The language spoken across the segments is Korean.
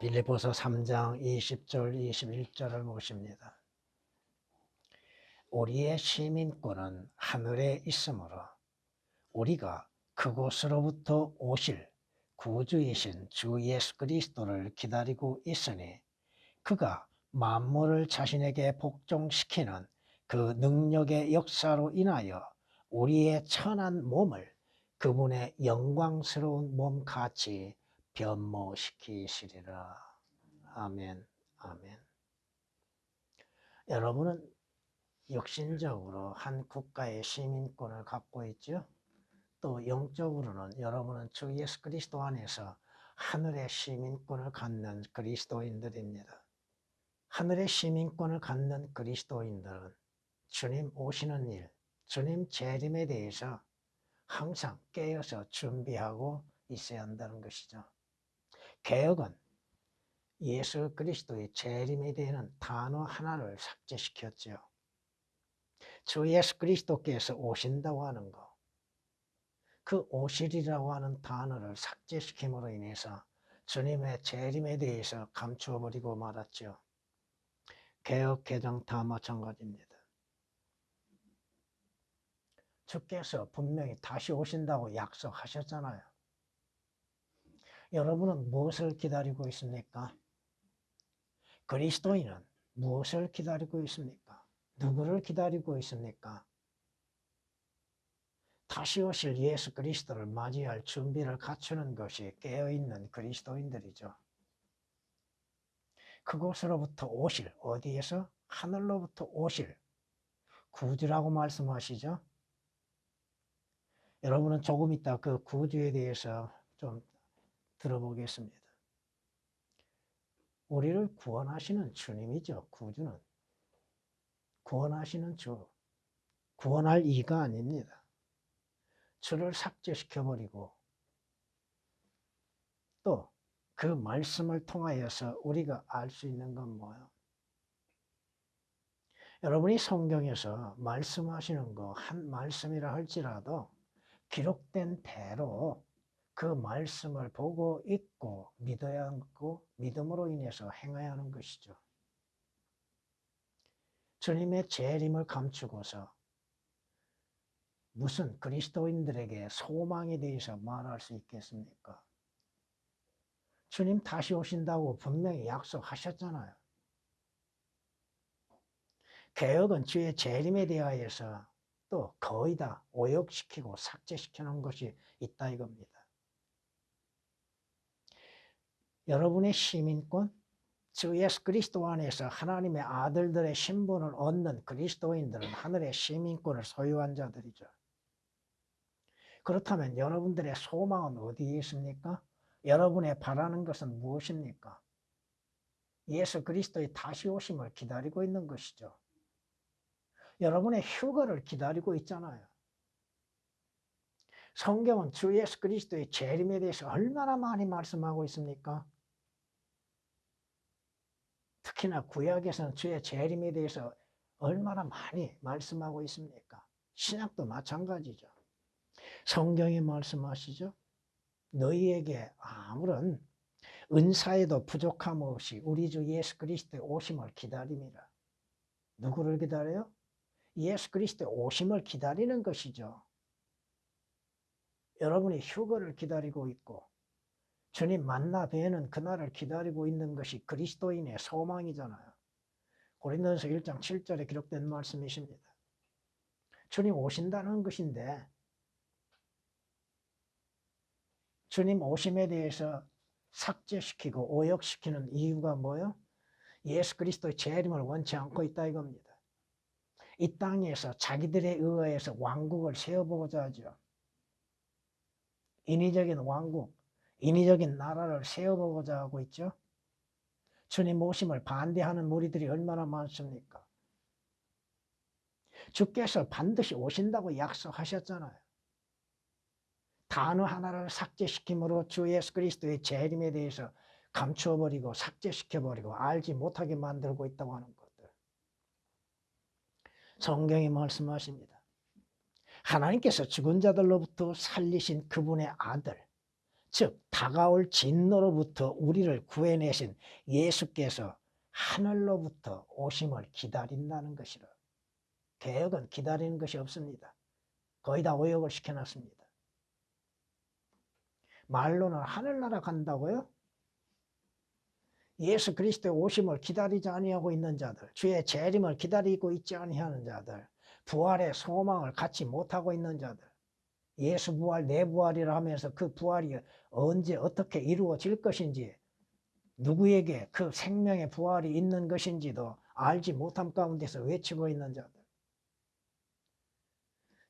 빌립보서 3장 20절 21절을 보십니다. 우리의 시민권은 하늘에 있으므로 우리가 그곳으로부터 오실 구주이신 주 예수 그리스도를 기다리고 있으니 그가 만물을 자신에게 복종시키는 그 능력의 역사로 인하여 우리의 천한 몸을 그분의 영광스러운 몸같이 변모시키시리라. 아멘, 아멘. 여러분은 육신적으로 한 국가의 시민권을 갖고 있죠. 또 영적으로는 여러분은 주 예수 그리스도 안에서 하늘의 시민권을 갖는 그리스도인들입니다. 하늘의 시민권을 갖는 그리스도인들은 주님 오시는 일, 주님 재림에 대해서 항상 깨어서 준비하고 있어야 한다는 것이죠. 개혁은 예수 그리스도의 재림에 대한 단어 하나를 삭제시켰죠. 주 예수 그리스도께서 오신다고 하는 것, 그 오실이라고 하는 단어를 삭제시킴으로 인해서 주님의 재림에 대해서 감추어 버리고 말았죠. 개혁 개정 다 마찬가지입니다. 주께서 분명히 다시 오신다고 약속하셨잖아요. 여러분은 무엇을 기다리고 있습니까? 그리스도인은 무엇을 기다리고 있습니까? 누구를 기다리고 있습니까? 다시 오실 예수 그리스도를 맞이할 준비를 갖추는 것이 깨어있는 그리스도인들이죠. 그곳으로부터 오실, 어디에서? 하늘로부터 오실 구주라고 말씀하시죠. 여러분은 조금 이따 그 구주에 대해서 좀 들어보겠습니다. 우리를 구원하시는 주님이죠. 구주는 구원하시는 주, 구원할 이가 아닙니다. 주를 삭제시켜버리고 또 그 말씀을 통하여서 우리가 알 수 있는 건 뭐예요? 여러분이 성경에서 말씀하시는 거 한 말씀이라 할지라도 기록된 대로 그 말씀을 보고 읽고 믿어야 하고 믿음으로 인해서 행해야 하는 것이죠. 주님의 재림을 감추고서 무슨 그리스도인들에게 소망에 대해서 말할 수 있겠습니까? 주님 다시 오신다고 분명히 약속하셨잖아요. 개혁은 주의 재림에 대하여서 또 거의 다 오역시키고 삭제시키는 것이 있다 이겁니다. 여러분의 시민권, 주 예수 그리스도 안에서 하나님의 아들들의 신분을 얻는 그리스도인들은 하늘의 시민권을 소유한 자들이죠. 그렇다면 여러분들의 소망은 어디에 있습니까? 여러분의 바라는 것은 무엇입니까? 예수 그리스도의 다시 오심을 기다리고 있는 것이죠. 여러분의 휴거를 기다리고 있잖아요. 성경은 주 예수 그리스도의 재림에 대해서 얼마나 많이 말씀하고 있습니까? 특히나 구약에서는 주의 재림에 대해서 얼마나 많이 말씀하고 있습니까? 신약도 마찬가지죠. 성경이 말씀하시죠. 너희에게 아무런 은사에도 부족함 없이 우리 주 예수 그리스도의 오심을 기다립니다. 누구를 기다려요? 예수 그리스도의 오심을 기다리는 것이죠. 여러분이 휴거를 기다리고 있고 주님 만나 뵈는 그날을 기다리고 있는 것이 그리스도인의 소망이잖아요. 고린도전서 1장 7절에 기록된 말씀이십니다. 주님 오신다는 것인데 주님 오심에 대해서 삭제시키고 오역시키는 이유가 뭐예요? 예수 그리스도의 재림을 원치 않고 있다 이겁니다. 이 땅에서 자기들에 의해서 왕국을 세워보고자 하죠. 인위적인 왕국, 인위적인 나라를 세워보고자 하고 있죠. 주님 오심을 반대하는 무리들이 얼마나 많습니까? 주께서 반드시 오신다고 약속하셨잖아요. 단어 하나를 삭제시킴으로 주 예수 그리스도의 재림에 대해서 감추어버리고 삭제시켜버리고 알지 못하게 만들고 있다고 하는 것들. 성경이 말씀하십니다. 하나님께서 죽은 자들로부터 살리신 그분의 아들, 즉 다가올 진노로부터 우리를 구해내신 예수께서 하늘로부터 오심을 기다린다는 것이라. 개혁은 기다리는 것이 없습니다. 거의 다 오역을 시켜놨습니다. 말로는 하늘나라 간다고요? 예수 그리스도의 오심을 기다리지 아니하고 있는 자들, 주의 재림을 기다리고 있지 아니하는 자들, 부활의 소망을 갖지 못하고 있는 자들, 예수 부활, 내 부활이라 하면서 그 부활이 언제 어떻게 이루어질 것인지, 누구에게 그 생명의 부활이 있는 것인지도 알지 못함 가운데서 외치고 있는 자들,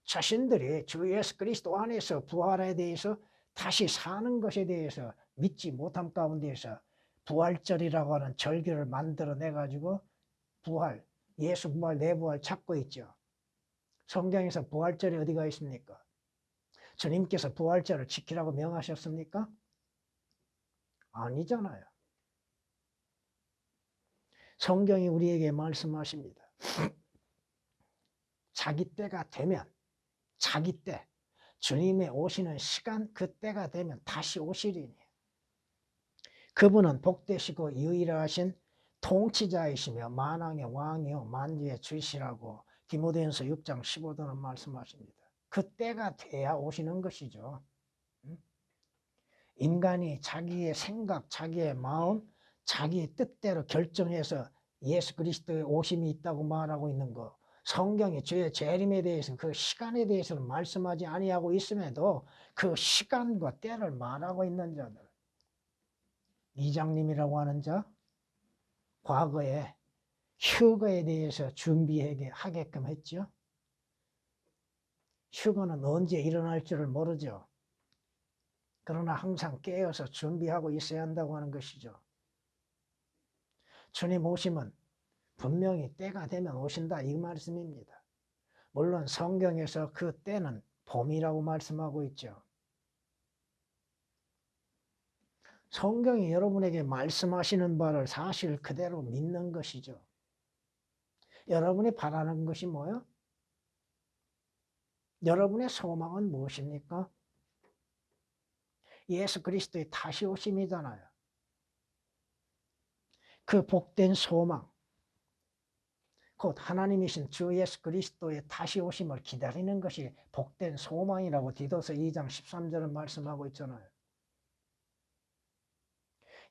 자신들이 주 예수 그리스도 안에서 부활에 대해서 다시 사는 것에 대해서 믿지 못함 가운데서 부활절이라고 하는 절기를 만들어내 가지고 부활, 예수 부활, 내 부활 찾고 있죠. 성경에서 부활절이 어디가 있습니까? 주님께서 부활절을 지키라고 명하셨습니까? 아니잖아요. 성경이 우리에게 말씀하십니다. 자기 때가 되면, 자기 때, 주님의 오시는 시간, 그 때가 되면 다시 오시리니. 그분은 복되시고 유일하신 통치자이시며 만왕의 왕이요 만주의 주시라고 디모데전서 6장 15절은 말씀하십니다. 그 때가 돼야 오시는 것이죠. 인간이 자기의 생각, 자기의 마음, 자기의 뜻대로 결정해서 예수 그리스도의 오심이 있다고 말하고 있는 거, 성경이 주의 재림에 대해서 그 시간에 대해서는 말씀하지 아니하고 있음에도 그 시간과 때를 말하고 있는 자들, 이장님이라고 하는 자, 과거에 휴거에 대해서 준비하게끔 했죠. 휴거는 언제 일어날 줄을 모르죠. 그러나 항상 깨어서 준비하고 있어야 한다고 하는 것이죠. 주님 오심은 분명히 때가 되면 오신다 이 말씀입니다. 물론 성경에서 그 때는 봄이라고 말씀하고 있죠. 성경이 여러분에게 말씀하시는 바를 사실 그대로 믿는 것이죠. 여러분이 바라는 것이 뭐예요? 여러분의 소망은 무엇입니까? 예수 그리스도의 다시 오심이잖아요. 그 복된 소망, 곧 하나님이신 주 예수 그리스도의 다시 오심을 기다리는 것이 복된 소망이라고 디도서 2장 13절은 말씀하고 있잖아요.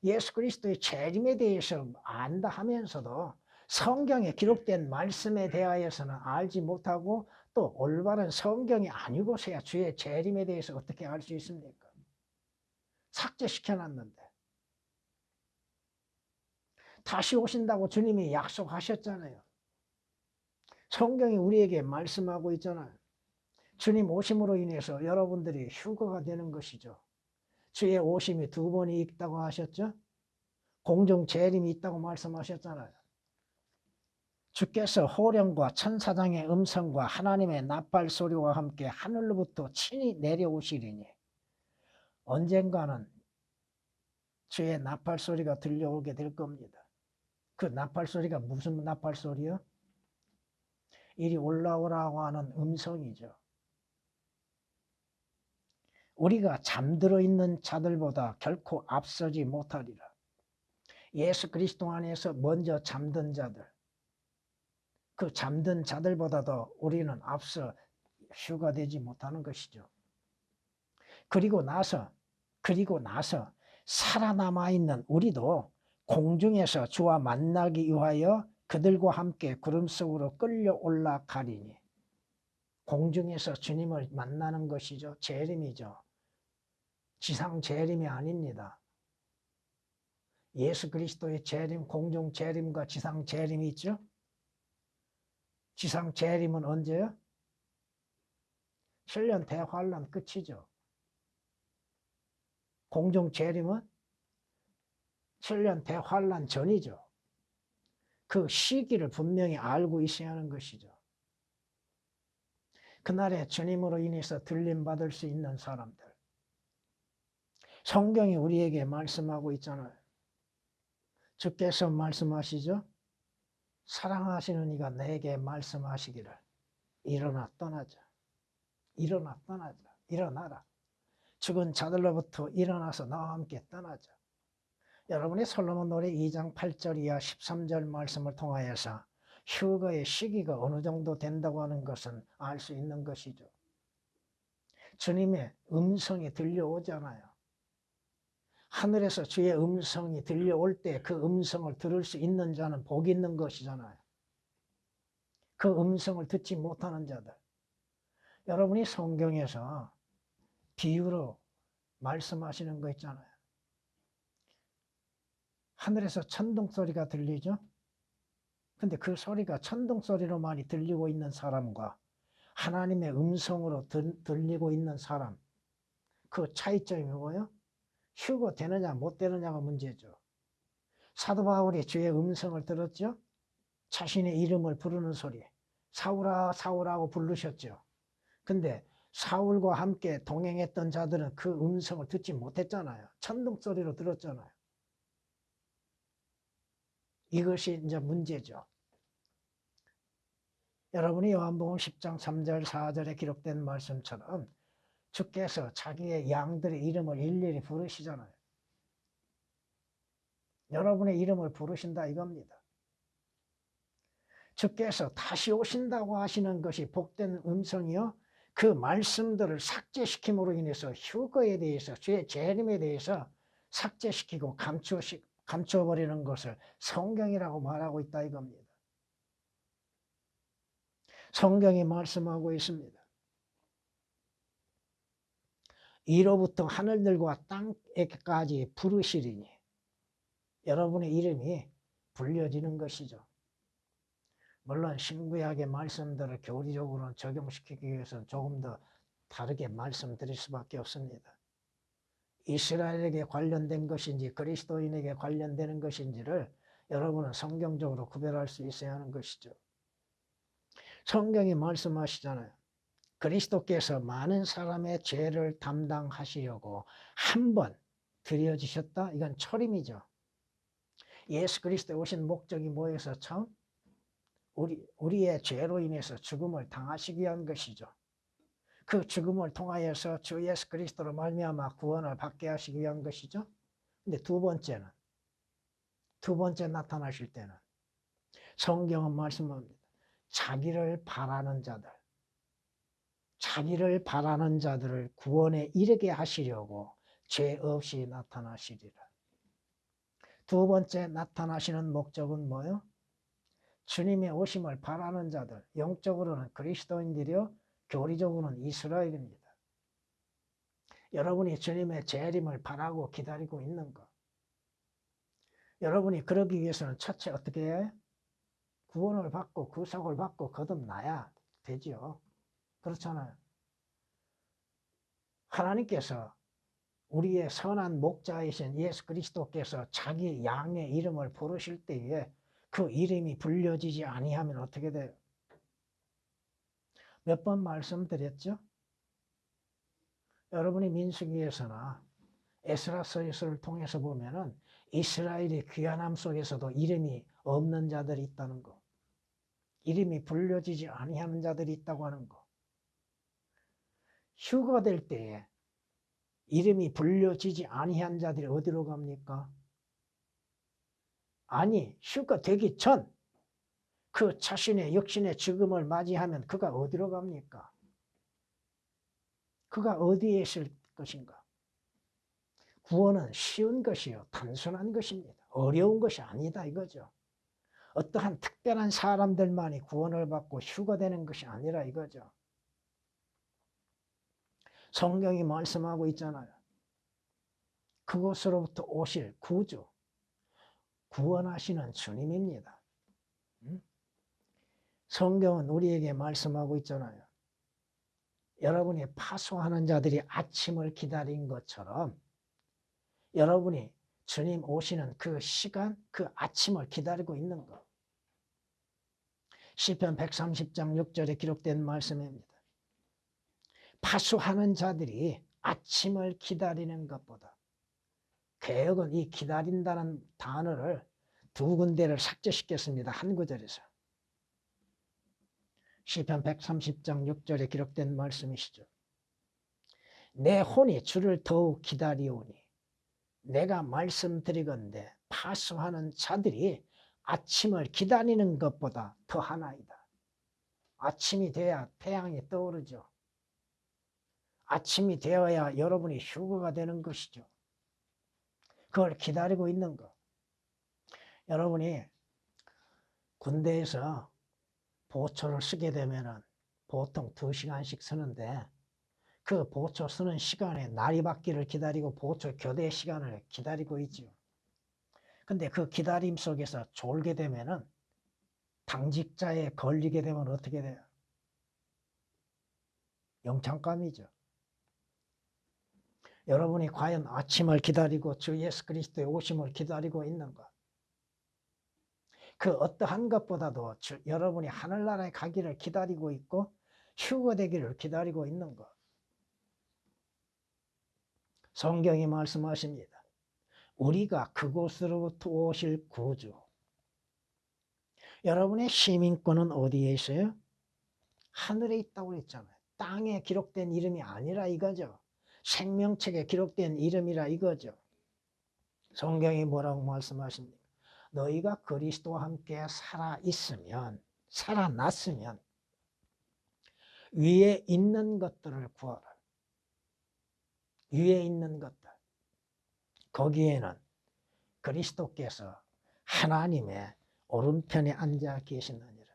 예수 그리스도의 재림에 대해서 안다 하면서도 성경에 기록된 말씀에 대하여서는 알지 못하고 또 올바른 성경이 아니고서야 주의 재림에 대해서 어떻게 알 수 있습니까? 삭제시켜놨는데. 다시 오신다고 주님이 약속하셨잖아요. 성경이 우리에게 말씀하고 있잖아요. 주님 오심으로 인해서 여러분들이 휴거가 되는 것이죠. 주의 오심이 두 번이 있다고 하셨죠? 공중 재림이 있다고 말씀하셨잖아요. 주께서 호령과 천사장의 음성과 하나님의 나팔 소리와 함께 하늘로부터 친히 내려오시리니 언젠가는 주의 나팔 소리가 들려오게 될 겁니다. 그 나팔 소리가 무슨 나팔 소리요? 이리 올라오라고 하는 음성이죠. 우리가 잠들어 있는 자들보다 결코 앞서지 못하리라. 예수 그리스도 안에서 먼저 잠든 자들, 그 잠든 자들보다도 우리는 앞서 휴가되지 못하는 것이죠. 그리고 나서 살아남아 있는 우리도 공중에서 주와 만나기 위하여 그들과 함께 구름 속으로 끌려 올라가리니. 공중에서 주님을 만나는 것이죠. 재림이죠. 지상 재림이 아닙니다. 예수 그리스도의 재림, 공중 재림과 지상 재림이 있죠. 지상 재림은 언제요? 7년 대환란 끝이죠. 공중 재림은 7년 대환란 전이죠. 그 시기를 분명히 알고 있어야 하는 것이죠. 그날에 주님으로 인해서 들림받을 수 있는 사람들. 성경이 우리에게 말씀하고 있잖아요. 주께서 말씀하시죠. 사랑하시는 이가 내게 말씀하시기를 일어나 떠나자. 일어나 떠나자. 일어나라. 죽은 자들로부터 일어나서 나와 함께 떠나자. 여러분이 솔로몬 노래 2장 8절 이하 13절 말씀을 통하여서 휴거의 시기가 어느 정도 된다고 하는 것은 알 수 있는 것이죠. 주님의 음성이 들려오잖아요. 하늘에서 주의 음성이 들려올 때 그 음성을 들을 수 있는 자는 복 있는 것이잖아요. 그 음성을 듣지 못하는 자들. 여러분이 성경에서 비유로 말씀하시는 거 있잖아요. 하늘에서 천둥 소리가 들리죠? 근데 그 소리가 천둥 소리로 많이 들리고 있는 사람과 하나님의 음성으로 들리고 있는 사람, 그 차이점이 뭐예요? 휴거 되느냐 못 되느냐가 문제죠. 사도 바울이 주의 음성을 들었죠? 자신의 이름을 부르는 소리, 사울아 사울아고 부르셨죠. 근데 사울과 함께 동행했던 자들은 그 음성을 듣지 못했잖아요. 천둥 소리로 들었잖아요. 이것이 이제 문제죠. 여러분이 요한복음 10장 3절 4절에 기록된 말씀처럼 주께서 자기의 양들의 이름을 일일이 부르시잖아요. 여러분의 이름을 부르신다 이겁니다. 주께서 다시 오신다고 하시는 것이 복된 음성이요. 그 말씀들을 삭제시킴으로 인해서 휴거에 대해서 주의 재림에 대해서 삭제시키고 감춰버리는 것을 성경이라고 말하고 있다 이겁니다. 성경이 말씀하고 있습니다. 이로부터 하늘들과 땅에까지 부르시리니 여러분의 이름이 불려지는 것이죠. 물론 신구약의 말씀들을 교리적으로 적용시키기 위해서는 조금 더 다르게 말씀드릴 수밖에 없습니다. 이스라엘에게 관련된 것인지 그리스도인에게 관련되는 것인지를 여러분은 성경적으로 구별할 수 있어야 하는 것이죠. 성경이 말씀하시잖아요. 그리스도께서 많은 사람의 죄를 담당하시려고 한 번 드려지셨다. 이건 초림이죠. 예수 그리스도에 오신 목적이 뭐여서 처음? 우리의 죄로 인해서 죽음을 당하시기 위한 것이죠. 그 죽음을 통하여서 주 예수 그리스도로 말미암아 구원을 받게 하시기 위한 것이죠. 근데 두 번째 나타나실 때는 성경은 말씀합니다. 자기를 바라는 자들을 구원에 이르게 하시려고 죄 없이 나타나시리라. 두 번째 나타나시는 목적은 뭐예요? 주님의 오심을 바라는 자들, 영적으로는 그리스도인들이요, 교리적으로는 이스라엘입니다. 여러분이 주님의 재림을 바라고 기다리고 있는 것. 여러분이 그러기 위해서는 첫째 어떻게 해야 해요? 구원을 받고 구속을 받고 거듭나야 되죠. 그렇잖아요. 하나님께서 우리의 선한 목자이신 예수 그리스도께서 자기 양의 이름을 부르실 때에 그 이름이 불려지지 아니하면 어떻게 돼요? 몇 번 말씀드렸죠? 여러분이 민수기에서나 에스라서에서를 통해서 보면은 이스라엘의 귀환함 속에서도 이름이 없는 자들이 있다는 거, 이름이 불려지지 아니하는 자들이 있다고 하는 거. 휴거될 때에 이름이 불려지지 아니한 자들이 어디로 갑니까? 아니, 휴거되기 전 그 자신의 육신의 죽음을 맞이하면 그가 어디로 갑니까? 그가 어디에 있을 것인가? 구원은 쉬운 것이요, 단순한 것입니다. 어려운 것이 아니다 이거죠. 어떠한 특별한 사람들만이 구원을 받고 휴거되는 것이 아니라 이거죠. 성경이 말씀하고 있잖아요. 그곳으로부터 오실 구주, 구원하시는 주님입니다. 성경은 우리에게 말씀하고 있잖아요. 여러분이 파수하는 자들이 아침을 기다린 것처럼 여러분이 주님 오시는 그 시간, 그 아침을 기다리고 있는 것. 시편 130장 6절에 기록된 말씀입니다. 파수하는 자들이 아침을 기다리는 것보다, 개역은 이 기다린다는 단어를 두 군데를 삭제시켰습니다. 한 구절에서. 시편 130장 6절에 기록된 말씀이시죠. 내 혼이 주를 더욱 기다리오니 내가 말씀드리건대 파수하는 자들이 아침을 기다리는 것보다 더하나이다. 아침이 돼야 태양이 떠오르죠. 아침이 되어야 여러분이 휴거가 되는 것이죠. 그걸 기다리고 있는 것. 여러분이 군대에서 보초를 쓰게 되면은 보통 2시간씩 쓰는데 그 보초 쓰는 시간에 날이 받기를 기다리고 보초 교대 시간을 기다리고 있죠. 근데 그 기다림 속에서 졸게 되면은 당직자에 걸리게 되면 어떻게 돼요? 영창감이죠. 여러분이 과연 아침을 기다리고 주 예수 그리스도의 오심을 기다리고 있는가? 그 어떠한 것보다도 여러분이 하늘나라에 가기를 기다리고 있고 휴거되기를 기다리고 있는 것. 성경이 말씀하십니다. 우리가 그곳으로부터 오실 구주. 여러분의 시민권은 어디에 있어요? 하늘에 있다고 그랬잖아요. 땅에 기록된 이름이 아니라 이거죠. 생명책에 기록된 이름이라 이거죠. 성경이 뭐라고 말씀하십니까? 너희가 그리스도와 함께 살아났으면 위에 있는 것들을 구하라. 위에 있는 것들. 거기에는 그리스도께서 하나님의 오른편에 앉아 계시느니라.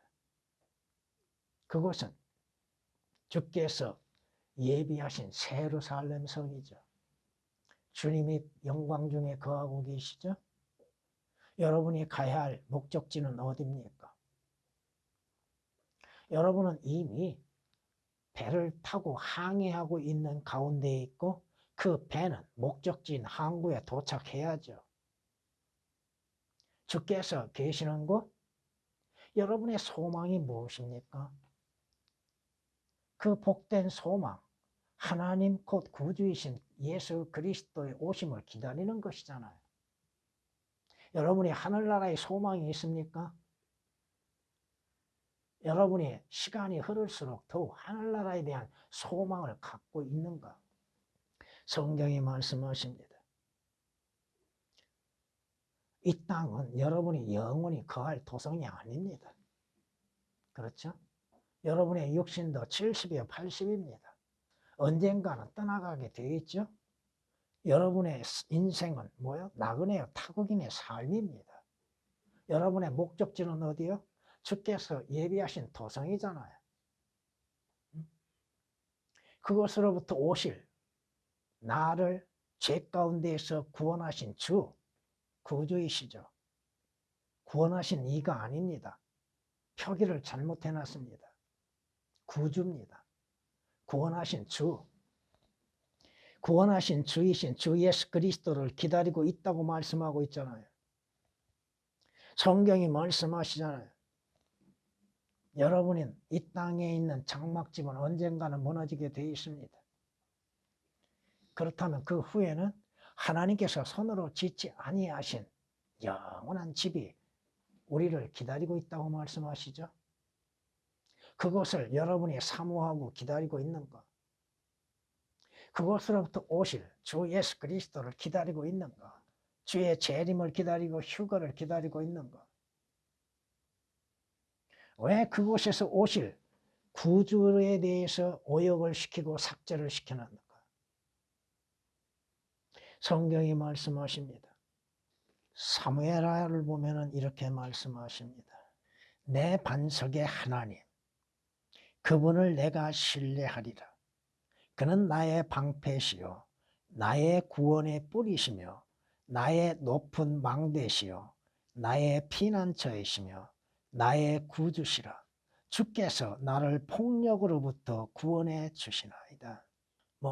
그곳은 주께서 예비하신 예루살렘 성이죠. 주님이 영광 중에 거하고 계시죠. 여러분이 가야 할 목적지는 어디입니까? 여러분은 이미 배를 타고 항해하고 있는 가운데에 있고 그 배는 목적지인 항구에 도착해야죠. 주께서 계시는 곳, 여러분의 소망이 무엇입니까? 그 복된 소망, 하나님 곧 구주이신 예수 그리스도의 오심을 기다리는 것이잖아요. 여러분이 하늘나라에 소망이 있습니까? 여러분이 시간이 흐를수록 더욱 하늘나라에 대한 소망을 갖고 있는가? 성경이 말씀하십니다. 이 땅은 여러분이 영원히 거할 도성이 아닙니다. 그렇죠? 여러분의 육신도 70이요 80입니다. 언젠가는 떠나가게 되어 있죠? 여러분의 인생은 뭐요? 나그네요 타국인의 삶입니다. 여러분의 목적지는 어디요? 주께서 예비하신 도성이잖아요. 그것으로부터 오실 나를 죄 가운데에서 구원하신 주, 구주이시죠. 구원하신 이가 아닙니다. 표기를 잘못해놨습니다. 구주입니다. 구원하신 주, 구원하신 주이신 주 예수 그리스도를 기다리고 있다고 말씀하고 있잖아요. 성경이 말씀하시잖아요. 여러분은 이 땅에 있는 장막집은 언젠가는 무너지게 되어 있습니다. 그렇다면 그 후에는 하나님께서 손으로 짓지 아니하신 영원한 집이 우리를 기다리고 있다고 말씀하시죠. 그것을 여러분이 사모하고 기다리고 있는 것. 그것으로부터 오실 주 예수 그리스도를 기다리고 있는 것. 주의 재림을 기다리고 휴거를 기다리고 있는 것. 왜 그곳에서 오실 구주에 대해서 오역을 시키고 삭제를 시켜놨는가? 성경이 말씀하십니다. 사무엘하를 보면 이렇게 말씀하십니다. 내 반석의 하나님, 그분을 내가 신뢰하리라. 그는 나의 방패시요 나의 구원의 뿌리시며 나의 높은 망대시요 나의 피난처이시며 나의 구주시라. 주께서 나를 폭력으로부터 구원해 주시나이다.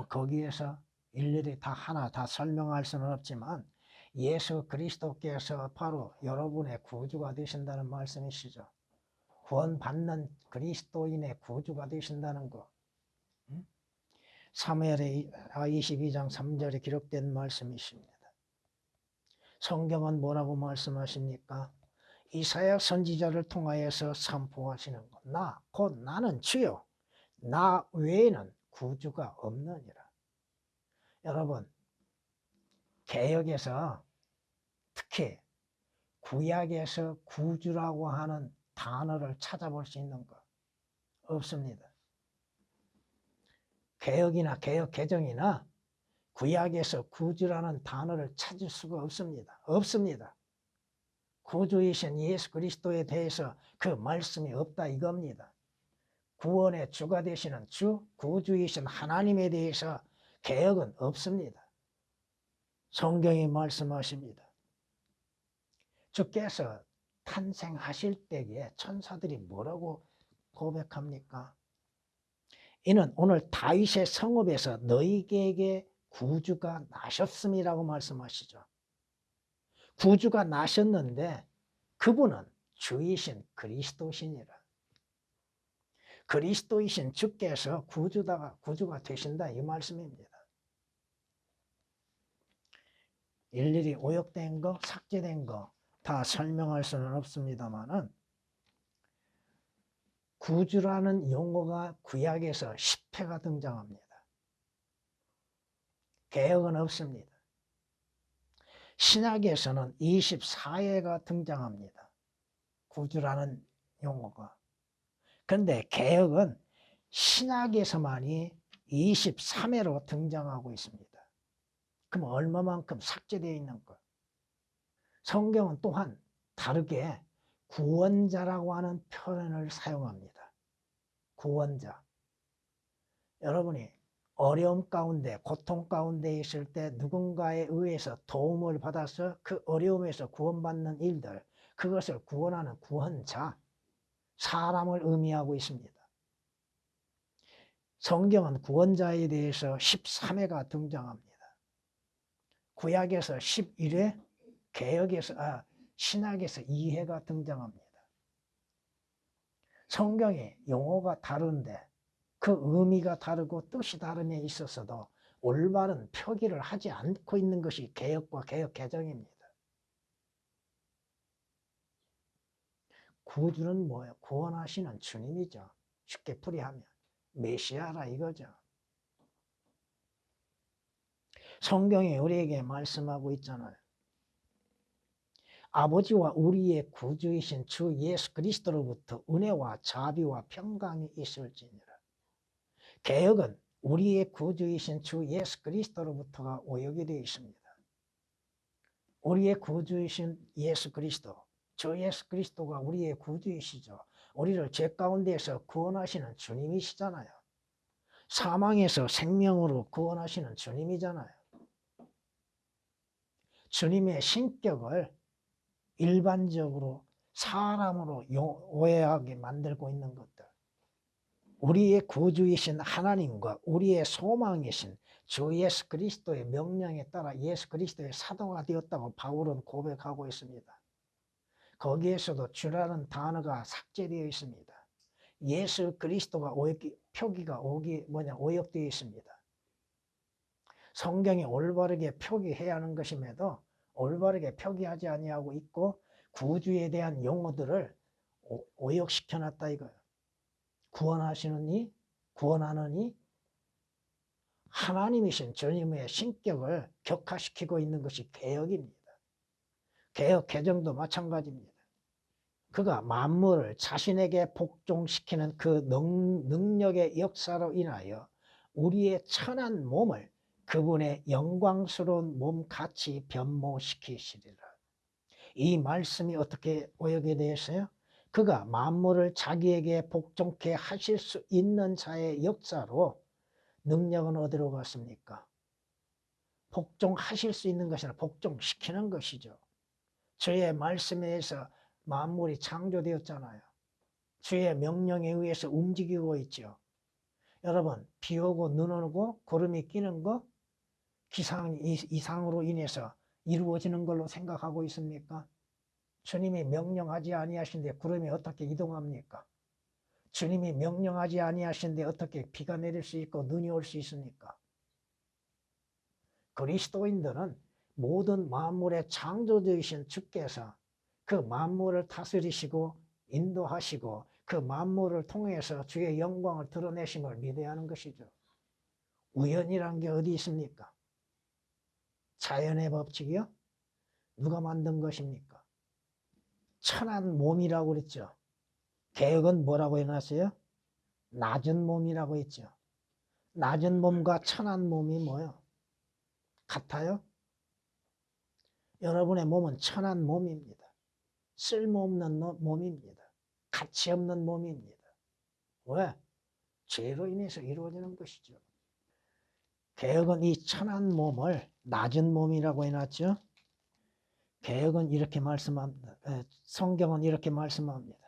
거기에서 일일이 하나 다 설명할 수는 없지만 예수 그리스도께서 바로 여러분의 구주가 되신다는 말씀이시죠. 구원받는 그리스도인의 구주가 되신다는 것. 사무엘의 22장 3절에 기록된 말씀이십니다. 성경은 뭐라고 말씀하십니까? 이사야 선지자를 통하여서 선포하시는 것. 곧 나는 주요 나 외에는 구주가 없느니라. 여러분, 개역에서 특히 구약에서 구주라고 하는 단어를 찾아볼 수 있는 거 없습니다. 개역이나 개역 개정이나 구약에서 구주라는 단어를 찾을 수가 없습니다. 없습니다. 구주이신 예수 그리스도에 대해서 그 말씀이 없다 이겁니다. 구원의 주가 되시는 주, 구주이신 하나님에 대해서 개역은 없습니다. 성경이 말씀하십니다. 주께서 탄생하실 때에 천사들이 뭐라고 고백합니까? 이는 오늘 다윗의 성읍에서 너희에게 구주가 나셨음이라고 말씀하시죠. 구주가 나셨는데 그분은 주이신 그리스도시니라. 그리스도이신 주께서 구주가 되신다 이 말씀입니다. 일일이 오역된 거, 삭제된 거 다 설명할 수는 없습니다만은 구주라는 용어가 구약에서 10회가 등장합니다. 개역은 없습니다. 신약에서는 24회가 등장합니다. 구주라는 용어가. 그런데 개역은 신약에서만이 23회로 등장하고 있습니다. 그럼 얼마만큼 삭제되어 있는 것? 성경은 또한 다르게 구원자라고 하는 표현을 사용합니다. 구원자. 여러분이 어려움 가운데, 고통 가운데 있을 때 누군가에 의해서 도움을 받아서 그 어려움에서 구원받는 일들, 그것을 구원하는 구원자, 사람을 의미하고 있습니다. 성경은 구원자에 대해서 13회가 등장합니다. 구약에서 11회, 신약에서 2회가 등장합니다. 성경의 용어가 다른데 그 의미가 다르고 뜻이 다름에 있어서도 올바른 표기를 하지 않고 있는 것이 개역과 개역 개정입니다. 구주는 뭐예요? 구원하시는 주님이죠. 쉽게 풀이하면 메시아라 이거죠. 성경이 우리에게 말씀하고 있잖아요. 아버지와 우리의 구주이신 주 예수 그리스도로부터 은혜와 자비와 평강이 있을지니라. 개역은 우리의 구주이신 주 예수 그리스도로부터가 오역이 되어 있습니다. 우리의 구주이신 예수 그리스도, 주 예수 그리스도가 우리의 구주이시죠. 우리를 죄 가운데에서 구원하시는 주님이시잖아요. 사망에서 생명으로 구원하시는 주님이잖아요. 주님의 신격을 일반적으로 사람으로 오해하게 만들고 있는 것들, 우리의 구주이신 하나님과 우리의 소망이신 주 예수 그리스도의 명령에 따라 예수 그리스도의 사도가 되었다고 바울은 고백하고 있습니다. 거기에서도 주라는 단어가 삭제되어 있습니다. 예수 그리스도가 표기가 오역되어 있습니다. 성경이 올바르게 표기해야 하는 것임에도 올바르게 표기하지 아니하고 있고 구주에 대한 용어들을 오역시켜놨다 이거예요. 구원하시느니, 구원하느니 하나님이신 주님의 신격을 격화시키고 있는 것이 개역입니다. 개역 개정도 마찬가지입니다. 그가 만물을 자신에게 복종시키는 그 능력의 역사로 인하여 우리의 천한 몸을 그분의 영광스러운 몸같이 변모시키시리라. 이 말씀이 어떻게 오역이 되었어요? 그가 만물을 자기에게 복종케 하실 수 있는 자의 역사로 능력은 어디로 갔습니까? 복종하실 수 있는 것이 아니라 복종시키는 것이죠. 주의 말씀에 의해서 만물이 창조되었잖아요. 주의 명령에 의해서 움직이고 있죠. 여러분, 비 오고 눈 오고 구름이 끼는 거 기상 이상으로 인해서 이루어지는 걸로 생각하고 있습니까? 주님이 명령하지 아니하신데 구름이 어떻게 이동합니까? 주님이 명령하지 아니하신데 어떻게 비가 내릴 수 있고 눈이 올 수 있습니까? 그리스도인들은 모든 만물의 창조주이신 주께서 그 만물을 다스리시고 인도하시고 그 만물을 통해서 주의 영광을 드러내심을 믿어야 하는 것이죠. 우연이란 게 어디 있습니까? 자연의 법칙이요? 누가 만든 것입니까? 천한 몸이라고 그랬죠. 개혁은 뭐라고 해놨어요? 낮은 몸이라고 했죠. 낮은 몸과 천한 몸이 뭐요? 같아요? 여러분의 몸은 천한 몸입니다. 쓸모없는 몸입니다. 가치 없는 몸입니다. 왜? 죄로 인해서 이루어지는 것이죠. 개혁은 이 천한 몸을 낮은 몸이라고 해놨죠. 개혁은 이렇게 말씀합니다. 성경은 이렇게 말씀합니다.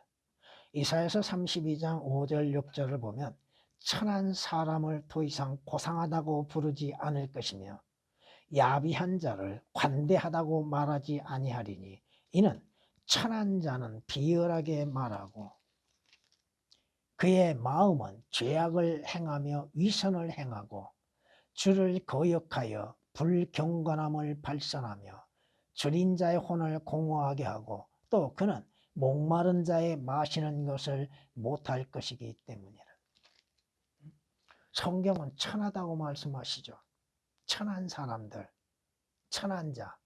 이사야서 32장 5절 6절을 보면 천한 사람을 더 이상 고상하다고 부르지 않을 것이며 야비한 자를 관대하다고 말하지 아니하리니 이는 천한 자는 비열하게 말하고 그의 마음은 죄악을 행하며 위선을 행하고 주를 거역하여 불경건함을 발산하며 줄인 자의 혼을 공허하게 하고 또 그는 목마른 자의 마시는 것을 못할 것이기 때문이라. 성경은 천하다고 말씀하시죠. 천한 사람들, 천한 자,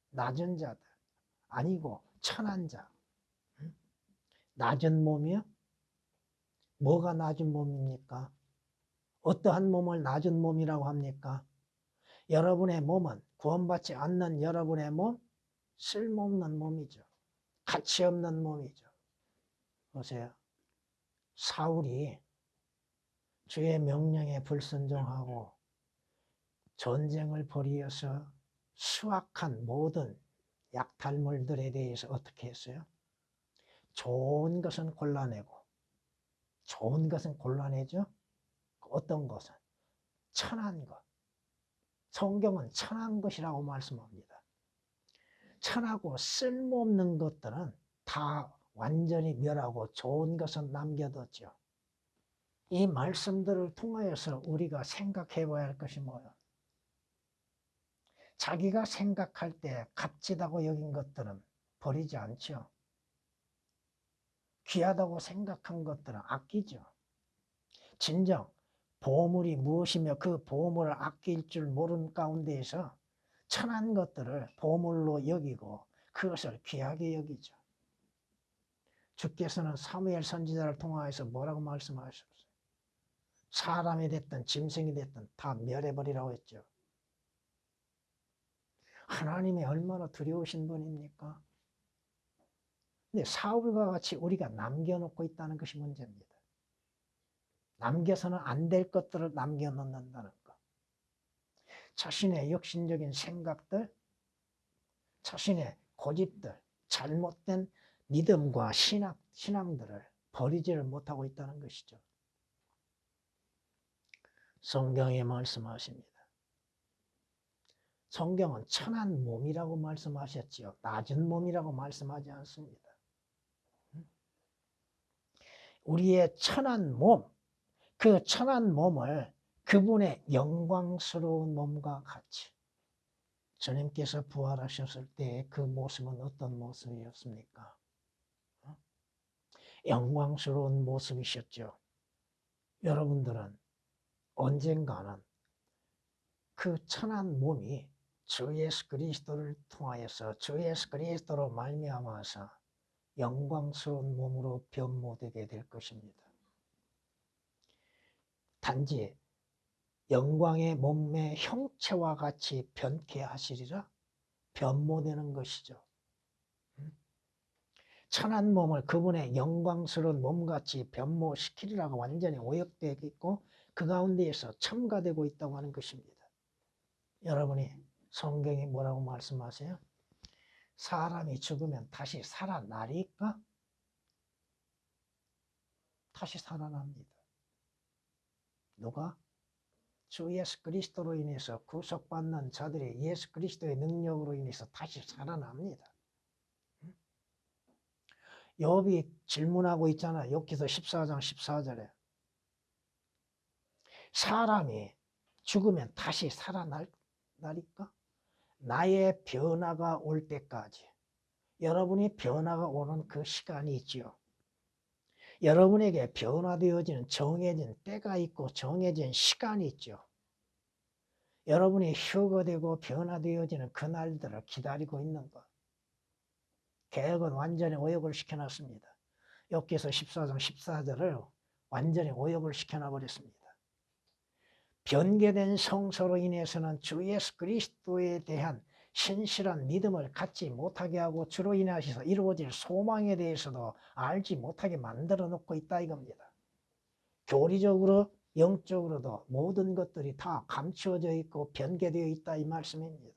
낮은 자들 아니고 천한 자. 낮은 몸이요? 뭐가 낮은 몸입니까? 어떠한 몸을 낮은 몸이라고 합니까? 여러분의 몸은 구원받지 않는 여러분의 몸, 쓸모없는 몸이죠. 가치 없는 몸이죠. 보세요. 사울이 주의 명령에 불순종하고 전쟁을 벌이어서 수확한 모든 약탈물들에 대해서 어떻게 했어요? 좋은 것은 골라내고 좋은 것은 골라내죠. 어떤 것은? 천한 것. 성경은 천한 것이라고 말씀합니다. 천하고 쓸모없는 것들은 다 완전히 멸하고 좋은 것은 남겨뒀죠. 이 말씀들을 통하여서 우리가 생각해 봐야 할 것이 뭐예요? 자기가 생각할 때 값지다고 여긴 것들은 버리지 않죠. 귀하다고 생각한 것들은 아끼죠. 진정 보물이 무엇이며 그 보물을 아낄 줄 모르는 가운데에서 천한 것들을 보물로 여기고 그것을 귀하게 여기죠. 주께서는 사무엘 선지자를 통하여서 뭐라고 말씀하셨어요? 사람이 됐든 짐승이 됐든 다 멸해버리라고 했죠. 하나님이 얼마나 두려우신 분입니까? 근데 사울과 같이 우리가 남겨놓고 있다는 것이 문제입니다. 남겨서는 안 될 것들을 남겨놓는다는 것. 자신의 욕심적인 생각들, 자신의 고집들, 잘못된 믿음과 신앙들을 버리지를 못하고 있다는 것이죠. 성경에 말씀하십니다. 성경은 천한 몸이라고 말씀하셨지요. 낮은 몸이라고 말씀하지 않습니다. 우리의 천한 몸, 그 천한 몸을 그분의 영광스러운 몸과 같이 주님께서 부활하셨을 때 그 모습은 어떤 모습이었습니까? 영광스러운 모습이셨죠. 여러분들은 언젠가는 그 천한 몸이 주 예수 그리스도를 통하여서 주 예수 그리스도로 말미암아서 영광스러운 몸으로 변모되게 될 것입니다. 단지 영광의 몸의 형체와 같이 변케 하시리라 변모되는 것이죠. 천한 몸을 그분의 영광스러운 몸같이 변모시키리라고 완전히 오역되어 있고 그 가운데에서 첨가되고 있다고 하는 것입니다. 여러분이 성경이 뭐라고 말씀하세요? 사람이 죽으면 다시 살아나리까? 다시 살아납니다. 누가? 주 예수 그리스도로 인해서 구속받는 자들이 예수 그리스도의 능력으로 인해서 다시 살아납니다. 욥이 질문하고 있잖아요. 욥기서 14장 14절에. 사람이 죽으면 다시 살아나리까? 나의 변화가 올 때까지. 여러분이 변화가 오는 그 시간이 있지요. 여러분에게 변화되어지는 정해진 때가 있고 정해진 시간이 있죠. 여러분이 휴거되고 변화되어지는 그날들을 기다리고 있는 것. 개혁은 완전히 오역을 시켜놨습니다. 욥기서 14장 14절을 완전히 오역을 시켜놔버렸습니다. 변개된 성서로 인해서는 주 예수 그리스도에 대한 신실한 믿음을 갖지 못하게 하고 주로 인하여서 이루어질 소망에 대해서도 알지 못하게 만들어 놓고 있다 이겁니다. 교리적으로 영적으로도 모든 것들이 다 감추어져 있고 변개되어 있다 이 말씀입니다.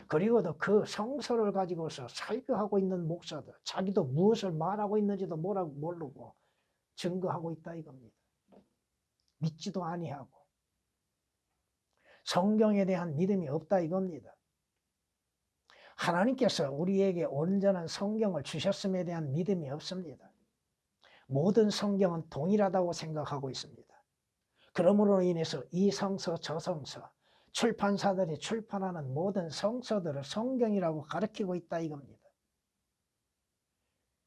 그리고도 그 성서를 가지고서 설교하고 있는 목사들, 자기도 무엇을 말하고 있는지도 모르고 증거하고 있다 이겁니다. 믿지도 아니하고 성경에 대한 믿음이 없다 이겁니다. 하나님께서 우리에게 온전한 성경을 주셨음에 대한 믿음이 없습니다. 모든 성경은 동일하다고 생각하고 있습니다. 그러므로 인해서 이 성서 저 성서 출판사들이 출판하는 모든 성서들을 성경이라고 가르치고 있다 이겁니다.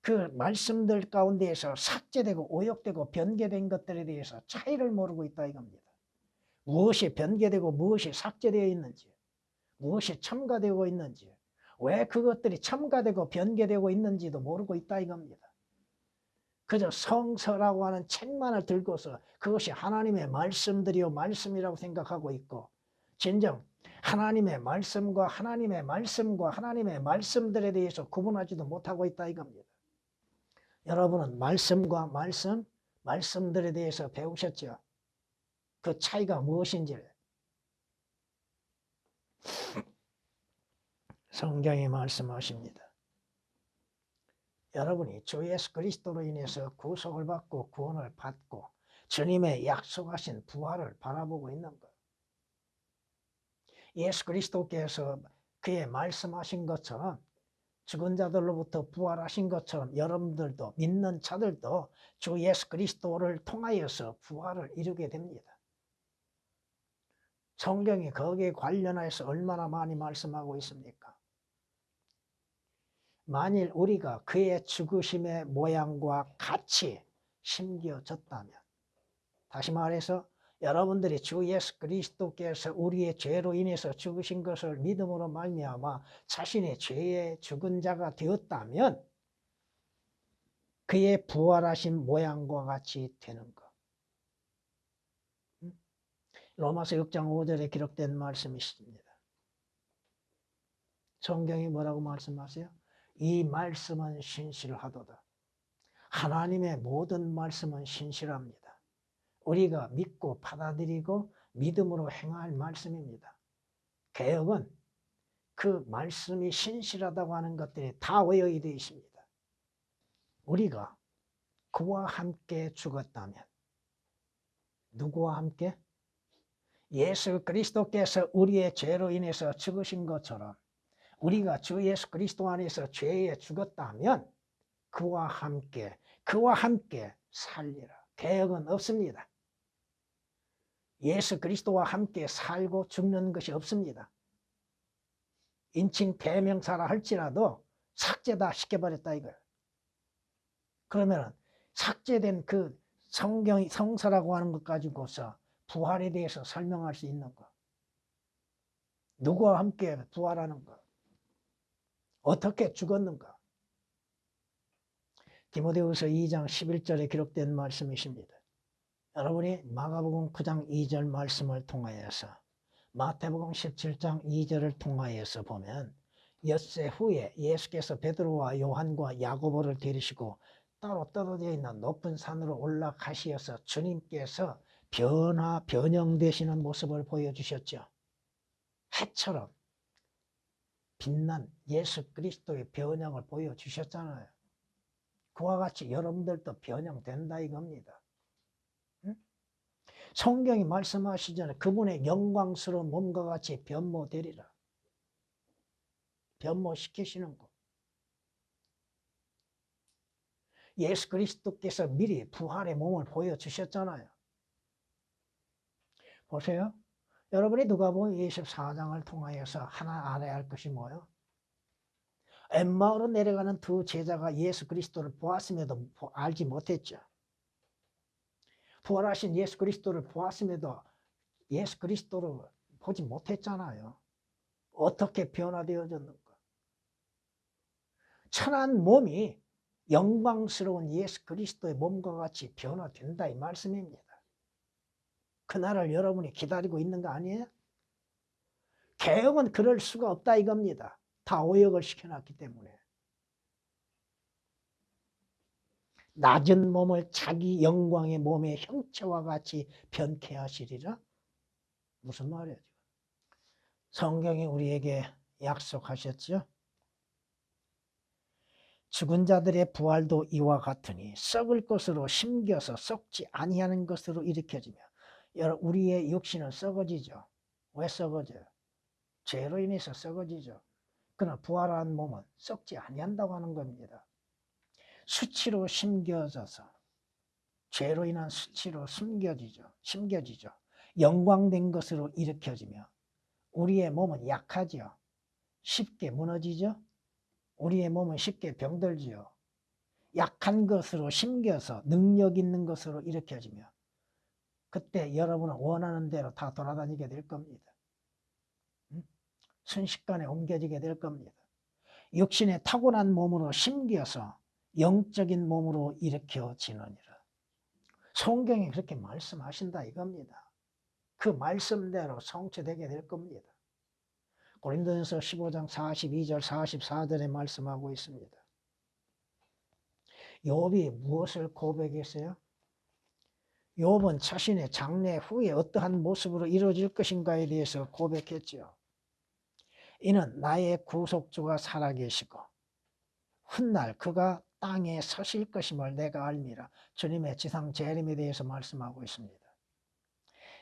그 말씀들 가운데에서 삭제되고 오역되고 변개된 것들에 대해서 차이를 모르고 있다 이겁니다. 무엇이 변개되고 무엇이 삭제되어 있는지, 무엇이 첨가되고 있는지, 왜 그것들이 첨가되고 변개되고 있는지도 모르고 있다 이겁니다. 그저 성서라고 하는 책만을 들고서 그것이 하나님의 말씀들이요 말씀이라고 생각하고 있고, 진정 하나님의 말씀과 하나님의 말씀들에 대해서 구분하지도 못하고 있다 이겁니다. 여러분은 말씀과 말씀들에 대해서 배우셨죠? 그 차이가 무엇인지를. 성경이 말씀하십니다. 여러분이 주 예수 그리스도로 인해서 구속을 받고 구원을 받고 주님의 약속하신 부활을 바라보고 있는 것. 예수 그리스도께서 그의 말씀하신 것처럼 죽은 자들로부터 부활하신 것처럼 여러분들도 믿는 자들도 주 예수 그리스도를 통하여서 부활을 이루게 됩니다. 성경이 거기에 관련해서 얼마나 많이 말씀하고 있습니까? 만일 우리가 그의 죽으심의 모양과 같이 심겨졌다면, 다시 말해서 여러분들이 주 예수 그리스도께서 우리의 죄로 인해서 죽으신 것을 믿음으로 말미암아 자신의 죄의 죽은 자가 되었다면 그의 부활하신 모양과 같이 되는 것. 로마서 6장 5절에 기록된 말씀이 있습니다. 성경이 뭐라고 말씀하세요? 이 말씀은 신실하도다. 하나님의 모든 말씀은 신실합니다. 우리가 믿고 받아들이고 믿음으로 행할 말씀입니다. 개혁은 그 말씀이 신실하다고 하는 것들이 다 오역이 되어 있습니다. 우리가 그와 함께 죽었다면, 누구와 함께? 예수 그리스도께서 우리의 죄로 인해서 죽으신 것처럼 우리가 주 예수 그리스도 안에서 죄에 죽었다면 그와 함께 살리라. 개혁은 없습니다. 예수 그리스도와 함께 살고 죽는 것이 없습니다. 인칭 대명사라 할지라도 삭제다 시켜버렸다 이거예요. 그러면 삭제된 그 성서라고 하는 것 가지고서 부활에 대해서 설명할 수 있는 것. 누구와 함께 부활하는 것. 어떻게 죽었는가. 디모데후서 2장 11절에 기록된 말씀이십니다. 여러분이 마가복음 9장 2절 말씀을 통하여서 마태복음 17장 2절을 통하여서 보면 엿새 후에 예수께서 베드로와 요한과 야고보를 데리시고 따로 떨어져 있는 높은 산으로 올라가시어서 주님께서 변형되시는 모습을 보여주셨죠. 해처럼 빛난 예수 그리스도의 변형을 보여주셨잖아요. 그와 같이 여러분들도 변형된다 이겁니다. 응? 성경이 말씀하시잖아요. 그분의 영광스러운 몸과 같이 변모되리라. 변모시키시는 것. 예수 그리스도께서 미리 부활의 몸을 보여주셨잖아요. 보세요. 여러분이 누가복음 24장을 통하여서 하나 알아야 할 것이 뭐예요? 엠마오로 내려가는 두 제자가 예수 그리스도를 보았음에도 알지 못했죠. 부활하신 예수 그리스도를 보았음에도 예수 그리스도를 보지 못했잖아요. 어떻게 변화되어졌는가. 천한 몸이 영광스러운 예수 그리스도의 몸과 같이 변화된다 이 말씀입니다. 그날을 여러분이 기다리고 있는 거 아니에요? 개혁은 그럴 수가 없다 이겁니다. 다 오역을 시켜놨기 때문에. 낮은 몸을 자기 영광의 몸의 형체와 같이 변케 하시리라? 무슨 말이에요? 성경이 우리에게 약속하셨죠? 죽은 자들의 부활도 이와 같으니 썩을 것으로 심겨서 썩지 아니하는 것으로 일으켜지며, 우리의 육신은 썩어지죠. 왜 썩어져요? 죄로 인해서 썩어지죠. 그러나 부활한 몸은 썩지 아니한다고 하는 겁니다. 수치로 심겨져서, 죄로 인한 수치로 심겨지죠. 영광된 것으로 일으켜지며, 우리의 몸은 약하죠. 쉽게 무너지죠. 우리의 몸은 쉽게 병들지요. 약한 것으로 심겨서 능력 있는 것으로 일으켜지며, 그때 여러분은 원하는 대로 다 돌아다니게 될 겁니다. 순식간에 옮겨지게 될 겁니다. 육신의 타고난 몸으로 심겨서 영적인 몸으로 일으켜지느니라. 성경이 그렇게 말씀하신다 이겁니다. 그 말씀대로 성취되게 될 겁니다. 고린도전서 15장 42절 44절에 말씀하고 있습니다. 욥이 무엇을 고백했어요? 욥은 자신의 장래 후에 어떠한 모습으로 이루어질 것인가에 대해서 고백했죠. 이는 나의 구속주가 살아계시고 훗날 그가 땅에 서실 것임을 내가 알미라. 주님의 지상 재림에 대해서 말씀하고 있습니다.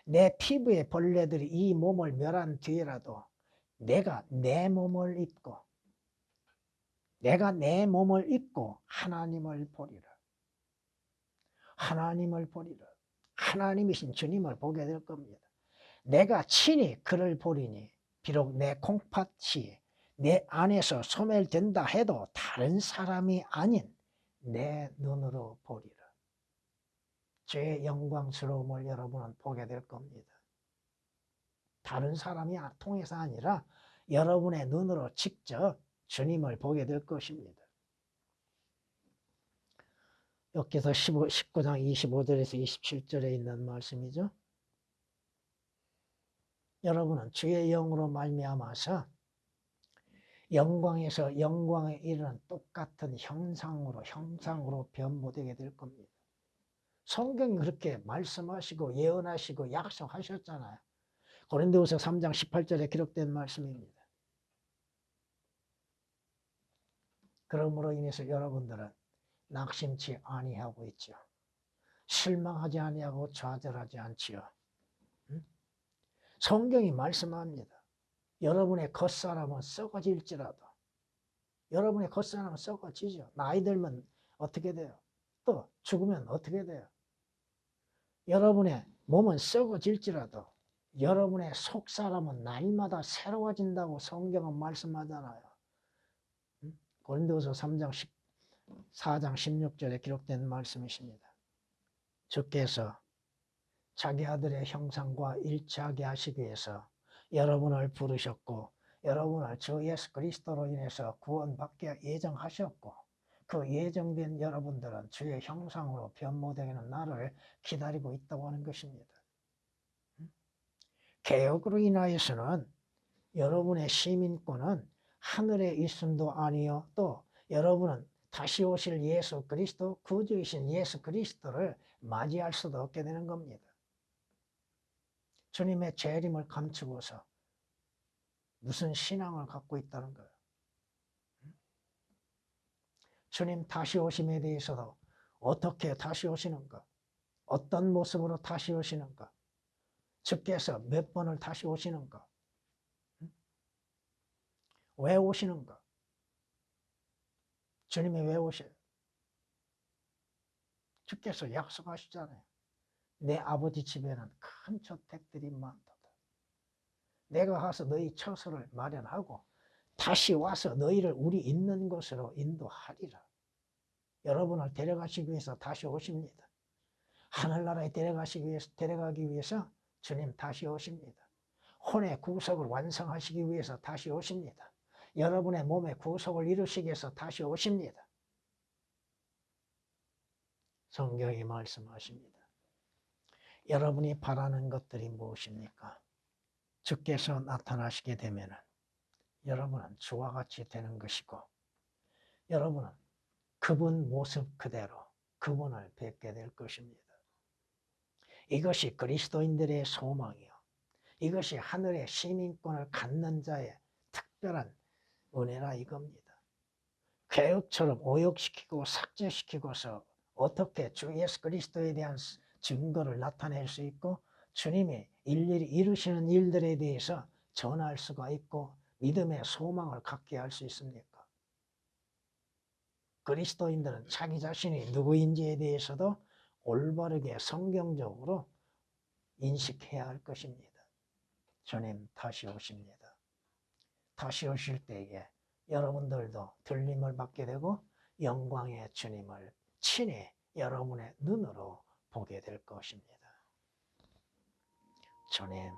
내 피부의 벌레들이 이 몸을 멸한 뒤에라도 내가 내 몸을 입고 하나님을 보리라. 하나님을 보리라. 하나님이신 주님을 보게 될 겁니다. 내가 친히 그를 보리니 비록 내 콩팥이 내 안에서 소멸된다 해도 다른 사람이 아닌 내 눈으로 보리라. 주의 영광스러움을 여러분은 보게 될 겁니다. 다른 사람이 통해서 아니라 여러분의 눈으로 직접 주님을 보게 될 것입니다. 여기서 19장 25절에서 27절에 있는 말씀이죠. 여러분은 주의 영으로 말미암아서 영광에서 영광에 이르는 똑같은 형상으로 변모되게 될 겁니다. 성경이 그렇게 말씀하시고 예언하시고 약속하셨잖아요. 고린도후서 3장 18절에 기록된 말씀입니다. 그러므로 인해서 여러분들은 낙심치 아니하고 있죠. 실망하지 아니하고 좌절하지 않지요. 성경이 말씀합니다. 여러분의 겉사람은 썩어질지라도, 여러분의 겉사람은 썩어지죠. 나이 들면 어떻게 돼요? 또 죽으면 어떻게 돼요? 여러분의 몸은 썩어질지라도 여러분의 속사람은 날마다 새로워진다고 성경은 말씀하잖아요. 고린도후서 4장 16절에 기록된 말씀이십니다. 주께서 자기 아들의 형상과 일치하게 하시기 위해서 여러분을 부르셨고 여러분을 주 예수 그리스도로 인해서 구원받게 예정하셨고, 그 예정된 여러분들은 주의 형상으로 변모되는 날을 기다리고 있다고 하는 것입니다. 개혁으로 인하여서는 여러분의 시민권은 하늘에 있음도 아니요, 또 여러분은 다시 오실 예수 그리스도, 구주이신 예수 그리스도를 맞이할 수도 없게 되는 겁니다. 주님의 재림을 감추고서 무슨 신앙을 갖고 있다는 거예요. 주님 다시 오심에 대해서도 어떻게 다시 오시는가? 어떤 모습으로 다시 오시는가? 주께서 몇 번을 다시 오시는가? 왜 오시는가? 주님이 왜 오셔요? 주께서 약속하시잖아요. 내 아버지 집에는 큰 저택들이 많도다. 내가 가서 너희 처소를 마련하고 다시 와서 너희를 우리 있는 곳으로 인도하리라. 여러분을 데려가시기 위해서 다시 오십니다. 하늘나라에 데려가기 위해서 주님 다시 오십니다. 혼의 구속을 완성하시기 위해서 다시 오십니다. 여러분의 몸의 구속을 이루시기 위해서 다시 오십니다. 성경이 말씀하십니다. 여러분이 바라는 것들이 무엇입니까? 주께서 나타나시게 되면 여러분은 주와 같이 되는 것이고, 여러분은 그분 모습 그대로 그분을 뵙게 될 것입니다. 이것이 그리스도인들의 소망이요, 이것이 하늘의 시민권을 갖는 자의 특별한 은혜라 이겁니다. 개혁처럼 오역시키고 삭제시키고서 어떻게 주 예수 그리스도에 대한 증거를 나타낼 수 있고, 주님이 일일이 이루시는 일들에 대해서 전할 수가 있고 믿음의 소망을 갖게 할 수 있습니까? 그리스도인들은 자기 자신이 누구인지에 대해서도 올바르게 성경적으로 인식해야 할 것입니다. 주님 다시 오십니다. 다시 오실 때에 여러분들도 들림을 받게 되고 영광의 주님을 친히 여러분의 눈으로 보게 될 것입니다. 주님